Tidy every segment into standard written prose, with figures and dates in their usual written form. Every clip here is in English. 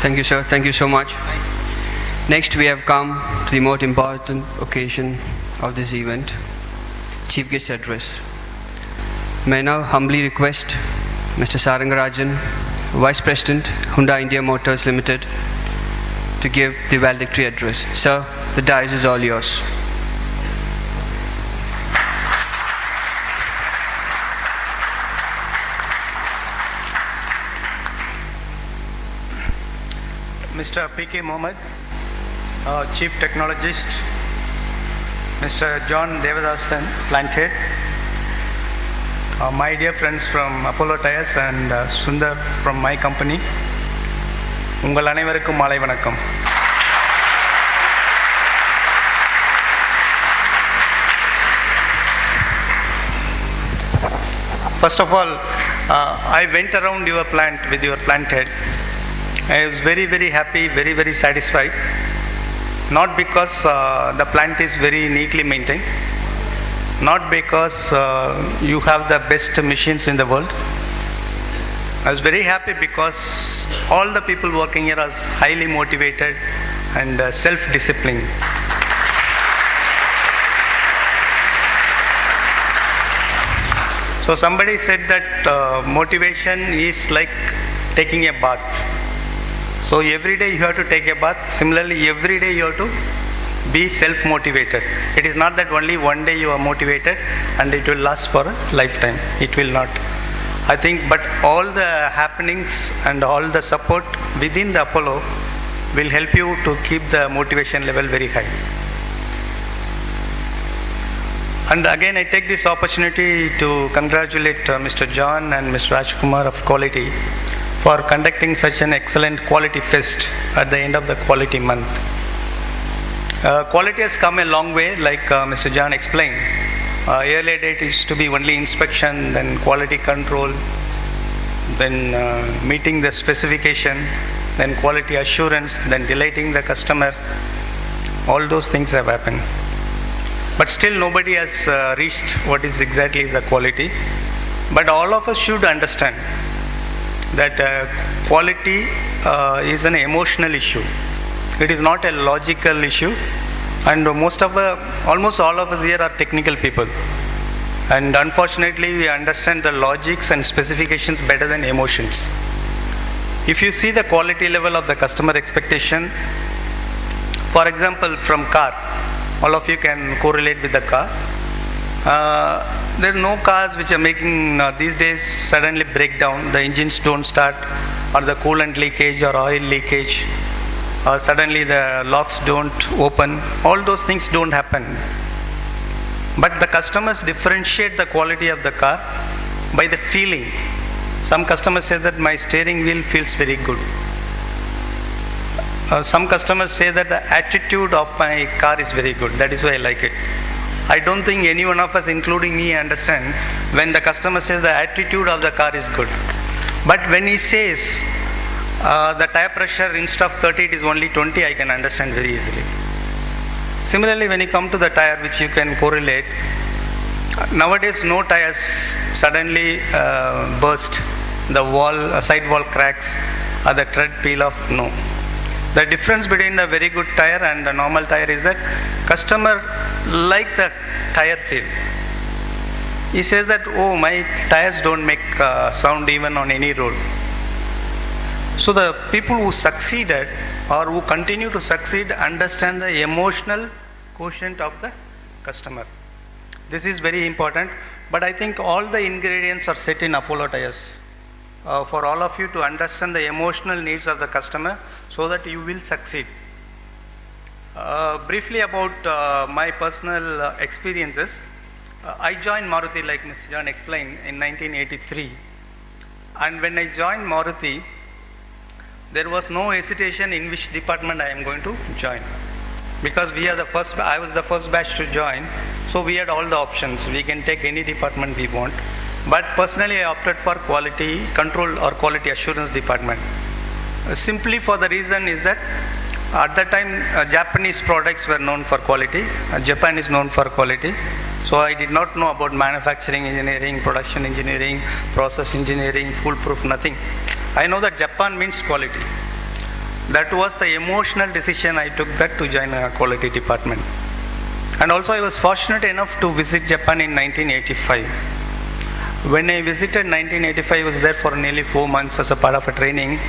Thank you, sir. Thank you so much. Next, we have come to the most important occasion of this event, Chief Guest Address. May I now humbly request Mr. Sarangarajan, Vice President, Hyundai India Motors Limited, to give the valedictory address. Sir, the dais is all yours. Mr. P.K. Mohammed, Chief Technologist, Mr. John Devadasan, Plant Head, my dear friends from Apollo Tyres and Sundar from my company, உங்கள் அனைவருக்கும் மாலை வணக்கம். First of all, I went around your plant with your plant head. I was very, very happy, very, very satisfied. Not because the plant is very neatly maintained, not because you have the best machines in the world. I was very happy because all the people working here are highly motivated and self-disciplined. So somebody said that motivation is like taking a bath. So every day you have to take a bath. Similarly, every day you have to be self-motivated. It is not that only one day you are motivated and it will last for a lifetime. It will not. I think, but all the happenings and all the support within the Apollo will help you to keep the motivation level very high. And again, I take this opportunity to congratulate Mr. John and Mr. Rajkumar of Quality for conducting such an excellent quality fest at the end of the quality month. Quality has come a long way, like Mr. John explained. Earlier date used to be only inspection, then quality control, then meeting the specification, then quality assurance, then delighting the customer. All those things have happened. But still nobody has reached what is exactly the quality. But all of us should understand that quality is an emotional issue. It is not a logical issue. And almost all of us here are technical people. And unfortunately, we understand the logics and specifications better than emotions. If you see the quality level of the customer expectation, for example, from car, all of you can correlate with the car. There are no cars which are making these days suddenly break down, the engines don't start, or the coolant leakage or oil leakage, or suddenly the locks don't open. All those things don't happen. But the customers differentiate the quality of the car by the feeling. Some customers say that my steering wheel feels very good. Some customers say that the attitude of my car is very good. That is why I like it. I don't think any one of us, including me, understand when the customer says the attitude of the car is good. But when he says the tire pressure instead of 30 it is only 20, I can understand very easily. Similarly, when you come to the tire, which you can correlate, nowadays no tires suddenly burst, the side wall cracks, or the tread peel off, no. The difference between a very good tire and a normal tire is that customer like the tire feel. He says that, oh, my tires don't make sound even on any road. So the people who succeeded or who continue to succeed understand the emotional quotient of the customer. This is very important, but I think all the ingredients are set in Apollo Tyres. For all of you to understand the emotional needs of the customer so that you will succeed. Briefly about my personal experiences. I joined Maruti, like Mr. John explained, in 1983. And when I joined Maruti, there was no hesitation in which department I am going to join. Because I was the first batch to join, so we had all the options. We can take any department we want. But personally, I opted for quality control or quality assurance department. Simply for the reason is that at that time, Japanese products were known for quality. Japan is known for quality. So I did not know about manufacturing engineering, production engineering, process engineering, foolproof, nothing. I know that Japan means quality. That was the emotional decision I took, that to join a quality department. And also I was fortunate enough to visit Japan in 1985. When I visited 1985, I was there for nearly 4 months as a part of a training.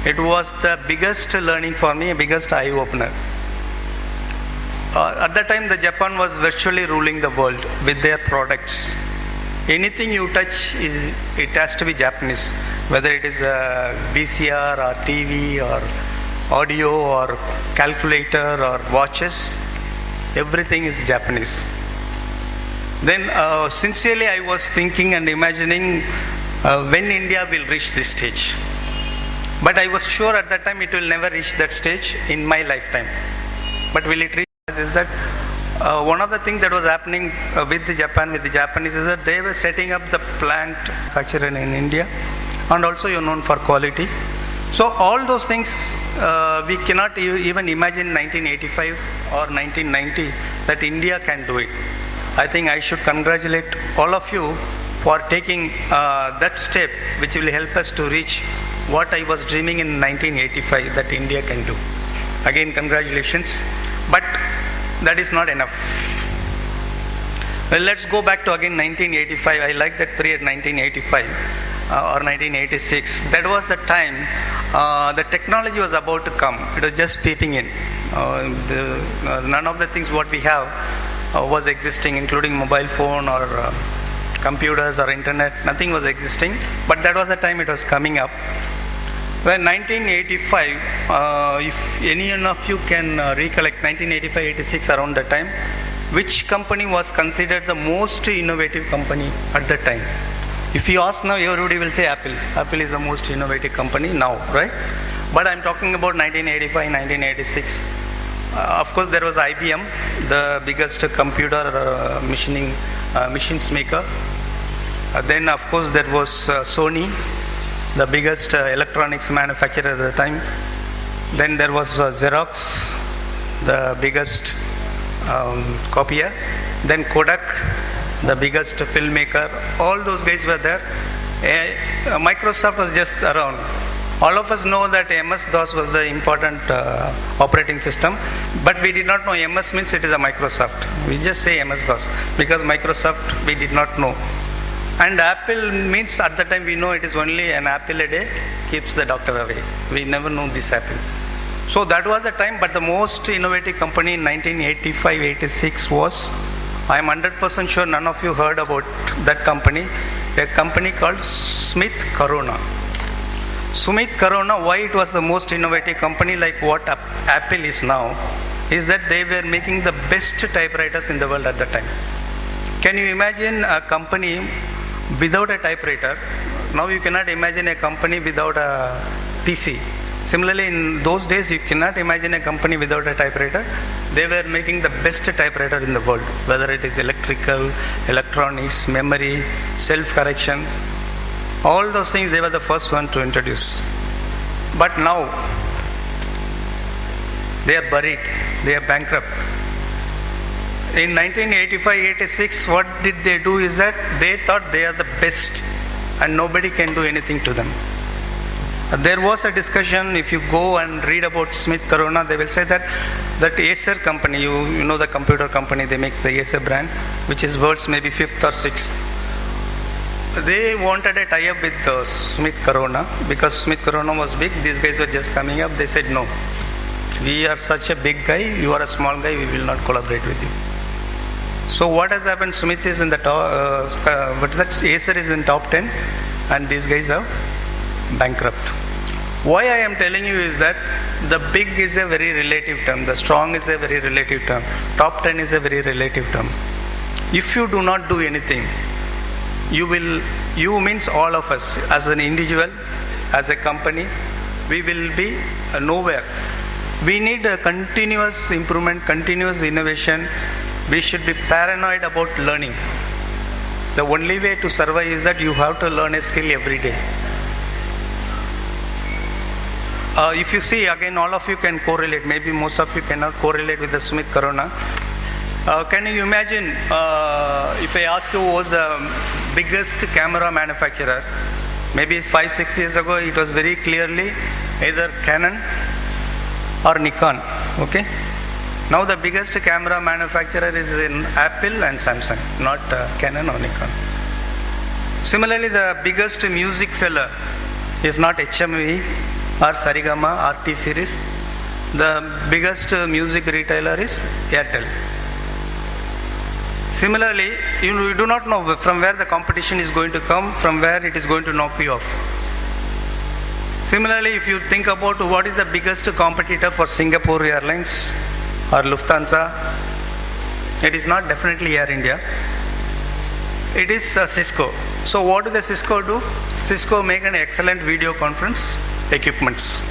It was the biggest learning for me, biggest eye-opener. At that time, the Japan was virtually ruling the world with their products. Anything you touch, it has to be Japanese, whether it is a VCR or TV or audio or calculator or watches, everything is Japanese. Then sincerely I was thinking and imagining when India will reach this stage. But I was sure at that time it will never reach that stage in my lifetime. But will it reach? Is that one of the things that was happening with the Japanese is that they were setting up the plant manufacturer in India, and also you're known for quality. So all those things we cannot even imagine 1985 or 1990 that India can do it. I think I should congratulate all of you for taking that step, which will help us to reach what I was dreaming in 1985 that India can do. Again, congratulations. But that is not enough. Well, let's go back to again 1985. I like that period, 1985 or 1986. That was the time the technology was about to come. It was just peeping in. None of the things what we have was existing, including mobile phone or computers or internet. Nothing was existing. But that was the time it was coming up. Well, 1985, if any of you can recollect 1985-86 around that time, which company was considered the most innovative company at that time? If you ask now, everybody will say Apple. Apple is the most innovative company now, right? But I'm talking about 1985, 1986. Of course, there was IBM, the biggest computer machines maker. Then, of course, there was Sony, the biggest electronics manufacturer at the time. Then there was Xerox, the biggest copier. Then Kodak, the biggest filmmaker. All those guys were there. Microsoft was just around. All of us know that MS-DOS was the important operating system, but we did not know MS means it is a Microsoft. We just say MS-DOS because Microsoft we did not know. And Apple means at the time we know it is only an apple a day keeps the doctor away. We never know this apple. So that was the time, but the most innovative company in 1985-86 was, I am 100% sure none of you heard about that company, a company called Smith Corona. Smith Corona, why it was the most innovative company like what Apple is now, is that they were making the best typewriters in the world at that time. Can you imagine a company without a typewriter? Now you cannot imagine a company without a PC. Similarly, in those days, you cannot imagine a company without a typewriter. They were making the best typewriter in the world, whether it is electrical, electronics, memory, self-correction. All those things, they were the first one to introduce. But now, they are buried. They are bankrupt. In 1985-86, what did they do is that they thought they are the best and nobody can do anything to them. There was a discussion, if you go and read about Smith Corona, they will say that Acer company, you know the computer company, they make the Acer brand, which is world's maybe 5th or 6th. They wanted a tie-up with Smith Corona because Smith Corona was big, these guys were just coming up, they said no. We are such a big guy, you are a small guy, we will not collaborate with you. So what has happened, Smith is in the top, Acer is in top 10 and these guys are bankrupt. Why I am telling you is that the big is a very relative term, the strong is a very relative term, top 10 is a very relative term. If you do not do anything, you means all of us, as an individual, as a company, we will be nowhere. We need a continuous improvement, continuous innovation. We should be paranoid about learning. The only way to survive is that you have to learn a skill every day. If you see, again, all of you can correlate. Maybe most of you cannot correlate with the Smith Corona. Can you imagine if I ask you who was the biggest camera manufacturer? Maybe 5-6 years ago, it was very clearly either Canon or Nikon. Okay. Now the biggest camera manufacturer is in Apple and Samsung, not Canon or Nikon. Similarly, the biggest music seller is not HMV or Sarigama or T series. The biggest music retailer is Airtel. Similarly, you do not know from where the competition is going to come, from where it is going to knock you off. Similarly, if you think about what is the biggest competitor for Singapore Airlines or Lufthansa, it is not definitely Air India. It is Cisco. So what do the Cisco do? Cisco make an excellent video conference equipments.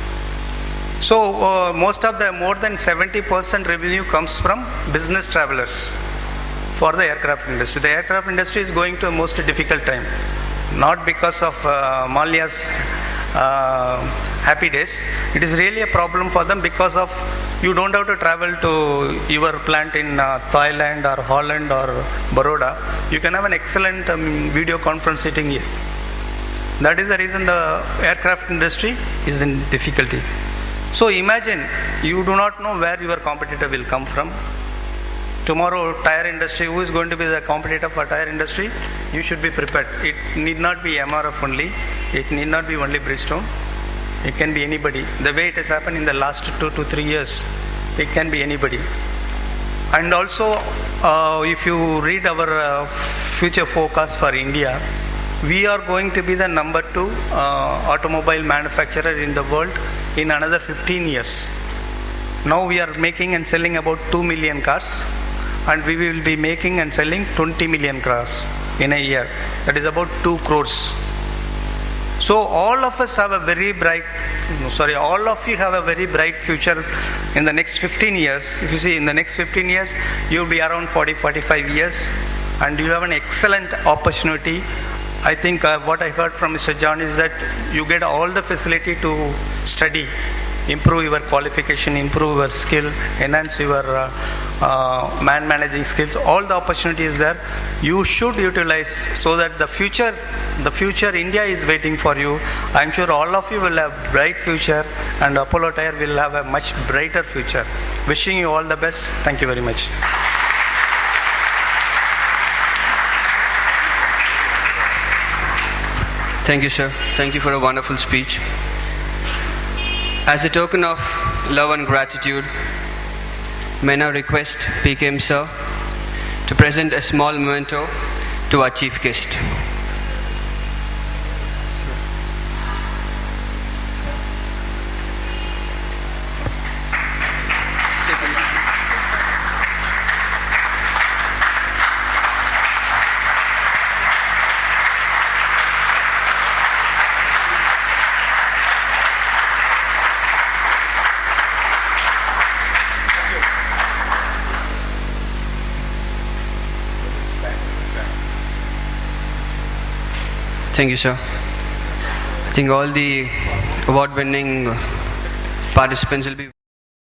So most of the more than 70% revenue comes from business travelers for the aircraft industry. The aircraft industry is going to a most difficult time, not because of Malia's happy days. It is really a problem for them because of you don't have to travel to your plant in Thailand or Holland or Baroda. You can have an excellent video conference sitting here. That is the reason the aircraft industry is in difficulty. So imagine you do not know where your competitor will come from. Tomorrow, tire industry, who is going to be the competitor for tire industry? You should be prepared. It need not be MRF only. It need not be only Bridgestone. It can be anybody. The way it has happened in the last 2 to 3 years, it can be anybody. And also, if you read our future forecast for India, we are going to be the number 2 automobile manufacturer in the world in another 15 years. Now we are making and selling about 2 million cars, and we will be making and selling 20 million cars in a year. That is about 2 crores. So all of us have a very bright, all of you have a very bright future in the next 15 years. If you see, in the next 15 years, you will be around 40, 45 years, and you have an excellent opportunity. I think what I heard from Mr. John is that you get all the facility to study, improve your qualification, improve your skill, enhance your man managing skills. All the opportunity is there. You should utilize so that the future India is waiting for you. I'm sure all of you will have bright future, and Apollo Tyre will have a much brighter future. Wishing you all the best. Thank you very much. Thank you, sir. Thank you for a wonderful speech. As a token of love and gratitude, may I now request PKM sir to present a small memento to our chief guest. Thank you, sir. I think all the award-winning participants will be